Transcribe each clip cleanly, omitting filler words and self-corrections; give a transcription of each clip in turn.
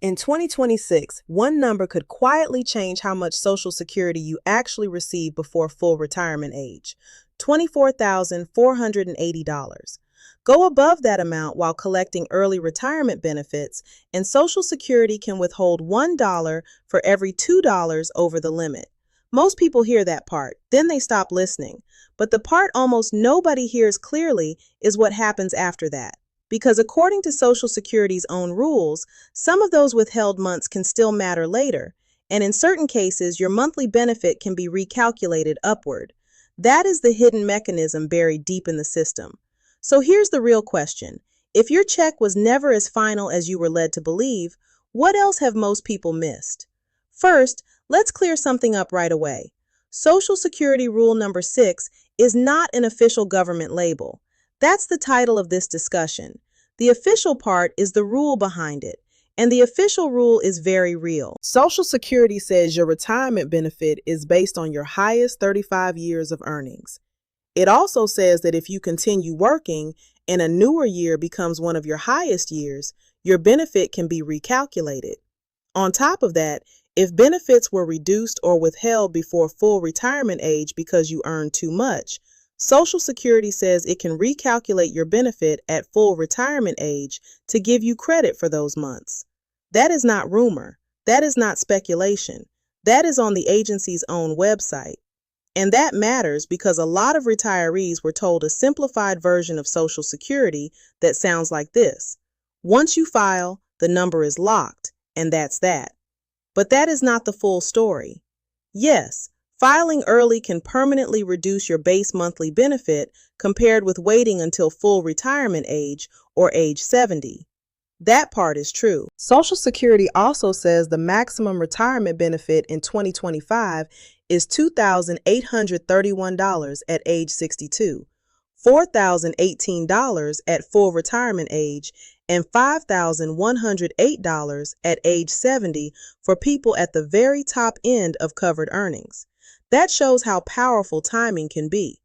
In 2026, one number could quietly change how much Social Security you actually receive before full retirement age: $24,480. Go above that amount while collecting early retirement benefits, and Social Security can withhold $1 for every $2 over the limit. Most people hear that part, then they stop listening. But the part almost nobody hears clearly is what happens after that. Because according to Social Security's own rules, some of those withheld months can still matter later, and in certain cases, your monthly benefit can be recalculated upward. That is the hidden mechanism buried deep in the system. So here's the real question. If your check was never as final as you were led to believe, what else have most people missed? First, let's clear something up right away. Social Security Rule number 6 is not an official government label. That's the title of this discussion. The official part is the rule behind it, and the official rule is very real. Social Security says your retirement benefit is based on your highest 35 years of earnings. It also says that if you continue working and a newer year becomes one of your highest years, your benefit can be recalculated. On top of that, if benefits were reduced or withheld before full retirement age because you earned too much, Social Security says it can recalculate your benefit at full retirement age to give you credit for those months. That is not rumor. That is not speculation. That is on the agency's own website. And that matters because a lot of retirees were told a simplified version of Social Security that sounds like this. Once you file, the number is locked, and that's that. But that is not the full story. Yes, filing early can permanently reduce your base monthly benefit compared with waiting until full retirement age or age 70. That part is true. Social Security also says the maximum retirement benefit in 2025 is $2,831 at age 62, $4,018 at full retirement age, and $5,108 at age 70 for people at the very top end of covered earnings. That shows how powerful timing can be.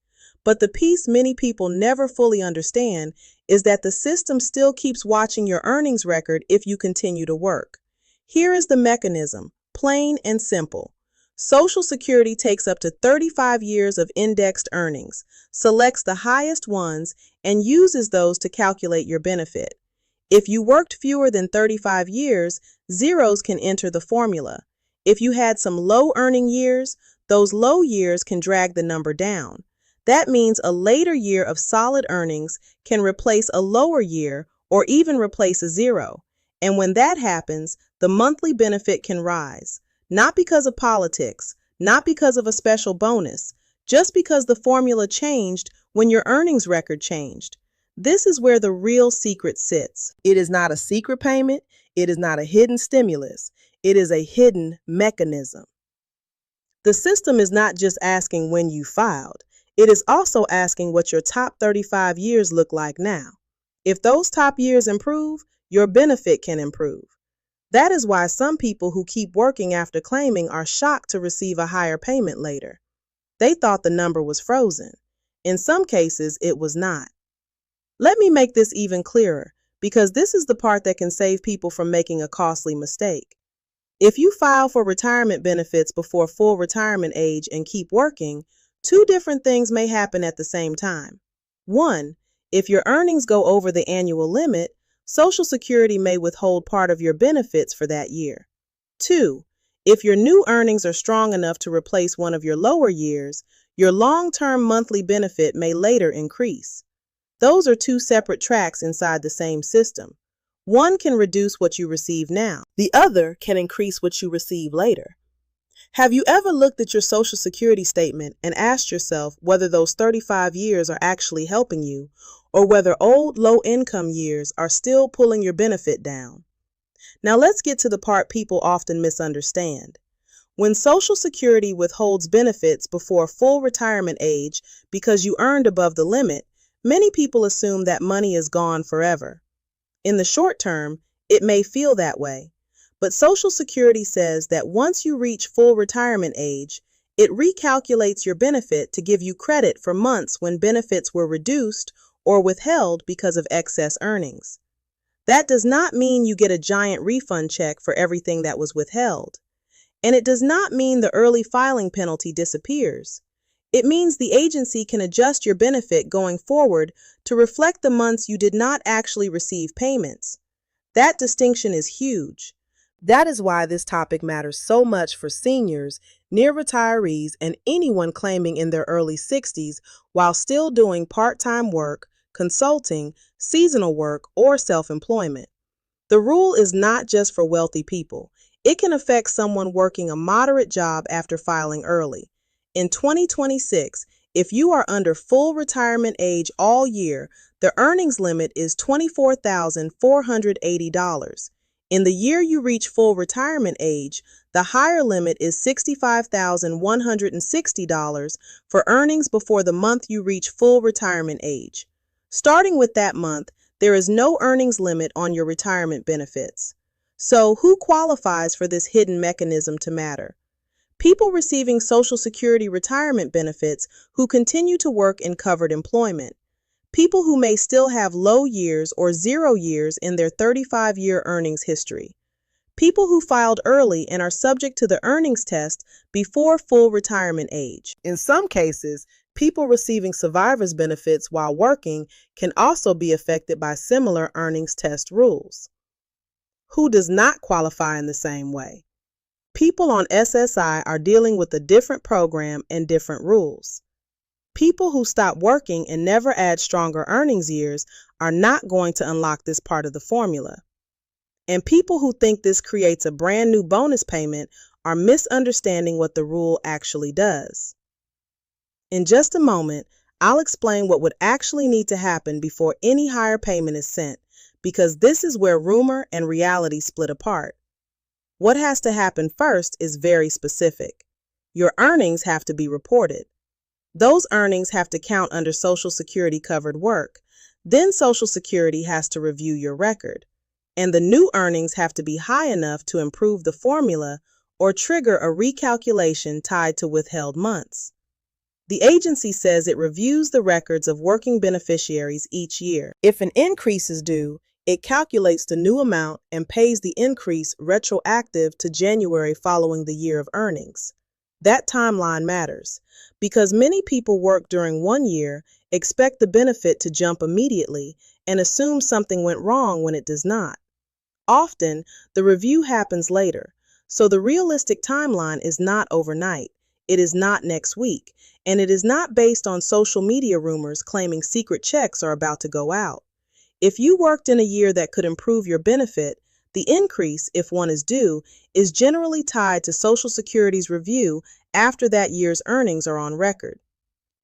But the piece many people never fully understand is that the system still keeps watching your earnings record if you continue to work. Here is the mechanism, plain and simple. Social Security takes up to 35 years of indexed earnings, selects the highest ones, and uses those to calculate your benefit. If you worked fewer than 35 years, zeros can enter the formula. If you had some low earning years, those low years can drag the number down. That means a later year of solid earnings can replace a lower year or even replace a zero. And when that happens, the monthly benefit can rise. Not because of politics, not because of a special bonus, just because the formula changed when your earnings record changed. This is where the real secret sits. It is not a secret payment. It is not a hidden stimulus. It is a hidden mechanism. The system is not just asking when you filed. It is also asking what your top 35 years look like now. If those top years improve, your benefit can improve. That is why some people who keep working after claiming are shocked to receive a higher payment later. They thought the number was frozen. In some cases, it was not. Let me make this even clearer, because this is the part that can save people from making a costly mistake. If you file for retirement benefits before full retirement age and keep working, two different things may happen at the same time. One, if your earnings go over the annual limit, Social Security may withhold part of your benefits for that year. Two, if your new earnings are strong enough to replace one of your lower years, your long-term monthly benefit may later increase. Those are two separate tracks inside the same system. One can reduce what you receive now. The other can increase what you receive later. Have you ever looked at your Social Security statement and asked yourself whether those 35 years are actually helping you, or whether old low-income years are still pulling your benefit down? Now let's get to the part people often misunderstand. When Social Security withholds benefits before full retirement age because you earned above the limit, many people assume that money is gone forever. In the short term, it may feel that way. But Social Security says that once you reach full retirement age, it recalculates your benefit to give you credit for months when benefits were reduced or withheld because of excess earnings. That does not mean you get a giant refund check for everything that was withheld. And it does not mean the early filing penalty disappears. It means the agency can adjust your benefit going forward to reflect the months you did not actually receive payments. That distinction is huge. That is why this topic matters so much for seniors, near retirees, and anyone claiming in their early 60s while still doing part-time work, consulting, seasonal work, or self-employment. The rule is not just for wealthy people. It can affect someone working a moderate job after filing early. In 2026, if you are under full retirement age all year, the earnings limit is $24,480. In the year you reach full retirement age, the higher limit is $65,160 for earnings before the month you reach full retirement age. Starting with that month, there is no earnings limit on your retirement benefits. So, who qualifies for this hidden mechanism to matter? People receiving Social Security retirement benefits who continue to work in covered employment. People who may still have low years or 0 years in their 35-year earnings history. People who filed early and are subject to the earnings test before full retirement age. In some cases, people receiving survivor's benefits while working can also be affected by similar earnings test rules. Who does not qualify in the same way? People on SSI are dealing with a different program and different rules. People who stop working and never add stronger earnings years are not going to unlock this part of the formula. And people who think this creates a brand new bonus payment are misunderstanding what the rule actually does. In just a moment, I'll explain what would actually need to happen before any higher payment is sent, because this is where rumor and reality split apart. What has to happen first is very specific. Your earnings have to be reported. Those earnings have to count under Social Security covered work. Then Social Security has to review your record. And the new earnings have to be high enough to improve the formula or trigger a recalculation tied to withheld months. The agency says it reviews the records of working beneficiaries each year. If an increase is due, it calculates the new amount and pays the increase retroactive to January following the year of earnings. That timeline matters because many people work during 1 year, expect the benefit to jump immediately, and assume something went wrong when it does not. Often, the review happens later, so the realistic timeline is not overnight. It is not next week, and it is not based on social media rumors claiming secret checks are about to go out. If you worked in a year that could improve your benefit, the increase, if one is due, is generally tied to Social Security's review after that year's earnings are on record.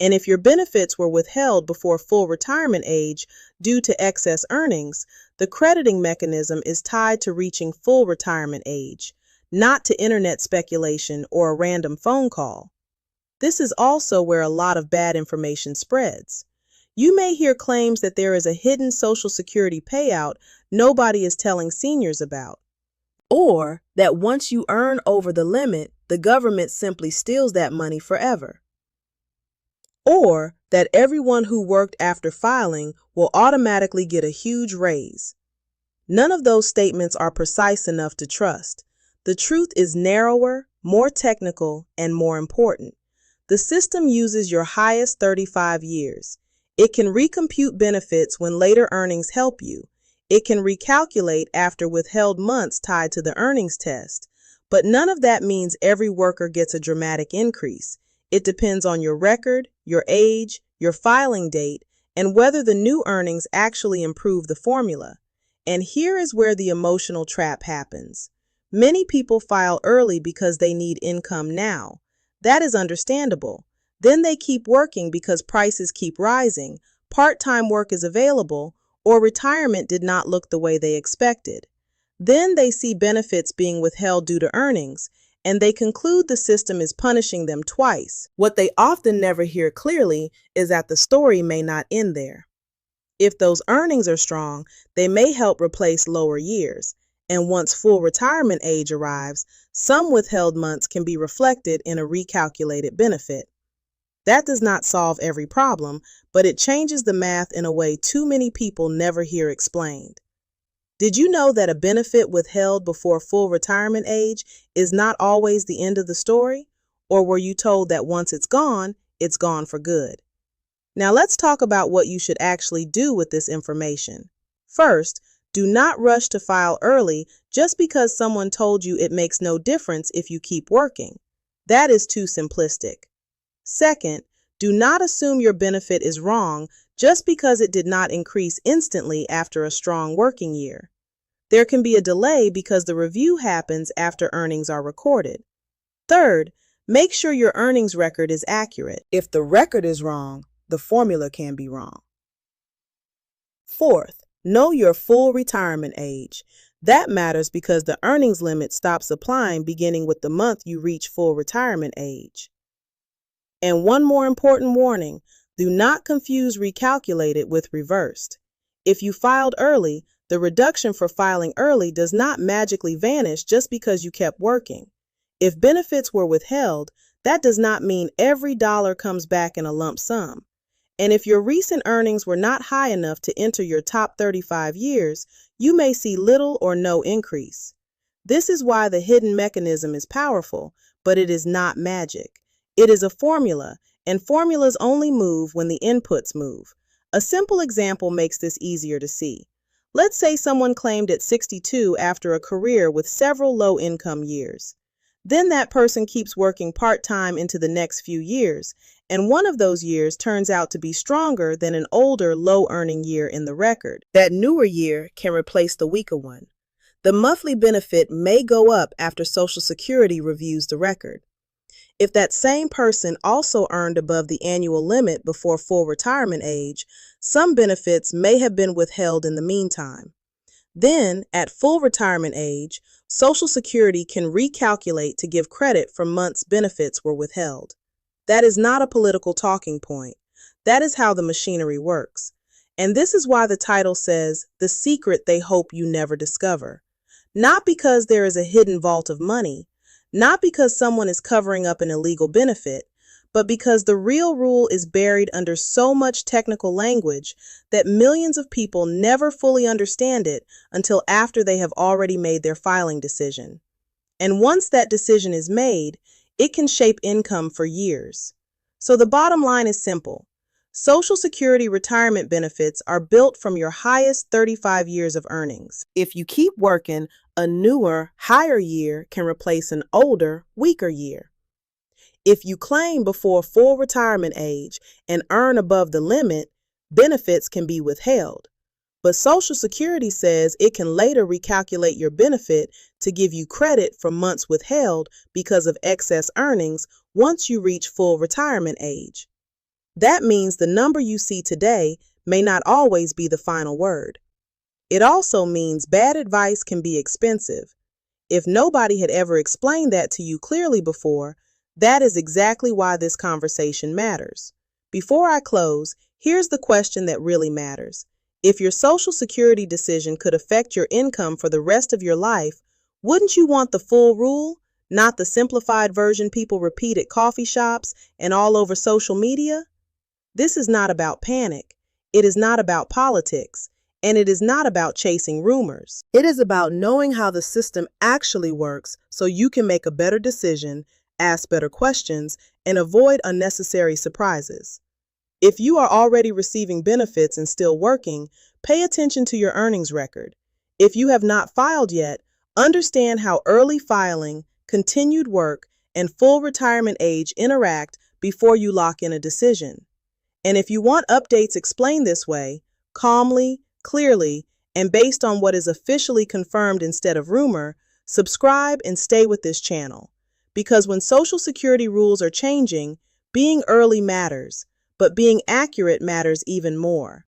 And if your benefits were withheld before full retirement age due to excess earnings, the crediting mechanism is tied to reaching full retirement age, not to internet speculation or a random phone call. This is also where a lot of bad information spreads. You may hear claims that there is a hidden Social Security payout nobody is telling seniors about, or that once you earn over the limit, the government simply steals that money forever, or that everyone who worked after filing will automatically get a huge raise. None of those statements are precise enough to trust. The truth is narrower, more technical, and more important. The system uses your highest 35 years. It can recompute benefits when later earnings help you. It can recalculate after withheld months tied to the earnings test. But none of that means every worker gets a dramatic increase. It depends on your record, your age, your filing date, and whether the new earnings actually improve the formula. And here is where the emotional trap happens. Many people file early because they need income now. That is understandable. Then they keep working because prices keep rising, part-time work is available, or retirement did not look the way they expected. Then they see benefits being withheld due to earnings, and they conclude the system is punishing them twice. What they often never hear clearly is that the story may not end there. If those earnings are strong, they may help replace lower years, and once full retirement age arrives, some withheld months can be reflected in a recalculated benefit. That does not solve every problem, but it changes the math in a way too many people never hear explained. Did you know that a benefit withheld before full retirement age is not always the end of the story? Or were you told that once it's gone for good? Now let's talk about what you should actually do with this information. First, do not rush to file early just because someone told you it makes no difference if you keep working. That is too simplistic. Second, do not assume your benefit is wrong just because it did not increase instantly after a strong working year. There can be a delay because the review happens after earnings are recorded. Third, make sure your earnings record is accurate. If the record is wrong, the formula can be wrong. Fourth, know your full retirement age. That matters because the earnings limit stops applying beginning with the month you reach full retirement age. And one more important warning, do not confuse recalculated with reversed. If you filed early, the reduction for filing early does not magically vanish just because you kept working. If benefits were withheld, that does not mean every dollar comes back in a lump sum. And if your recent earnings were not high enough to enter your top 35 years, you may see little or no increase. This is why the hidden mechanism is powerful, but it is not magic. It is a formula, and formulas only move when the inputs move. A simple example makes this easier to see. Let's say someone claimed at 62 after a career with several low-income years. Then that person keeps working part-time into the next few years, and one of those years turns out to be stronger than an older, low-earning year in the record. That newer year can replace the weaker one. The monthly benefit may go up after Social Security reviews the record. If that same person also earned above the annual limit before full retirement age, some benefits may have been withheld in the meantime. Then, at full retirement age, Social Security can recalculate to give credit for months benefits were withheld. That is not a political talking point. That is how the machinery works. And this is why the title says, "The secret they hope you never discover." Not because there is a hidden vault of money, not because someone is covering up an illegal benefit, but because the real rule is buried under so much technical language that millions of people never fully understand it until after they have already made their filing decision. And once that decision is made, it can shape income for years. So the bottom line is simple. Social Security retirement benefits are built from your highest 35 years of earnings. If you keep working, a newer, higher year can replace an older, weaker year. If you claim before full retirement age and earn above the limit, benefits can be withheld. But Social Security says it can later recalculate your benefit to give you credit for months withheld because of excess earnings once you reach full retirement age. That means the number you see today may not always be the final word. It also means bad advice can be expensive. If nobody had ever explained that to you clearly before, that is exactly why this conversation matters. Before I close, here's the question that really matters. If your Social Security decision could affect your income for the rest of your life, wouldn't you want the full rule, not the simplified version people repeat at coffee shops and all over social media? This is not about panic. It is not about politics. And it is not about chasing rumors. It is about knowing how the system actually works so you can make a better decision, ask better questions, and avoid unnecessary surprises. If you are already receiving benefits and still working, pay attention to your earnings record. If you have not filed yet, understand how early filing, continued work, and full retirement age interact before you lock in a decision. And if you want updates explained this way, calmly, clearly, and based on what is officially confirmed instead of rumor, subscribe and stay with this channel. Because when Social Security rules are changing, being early matters, but being accurate matters even more.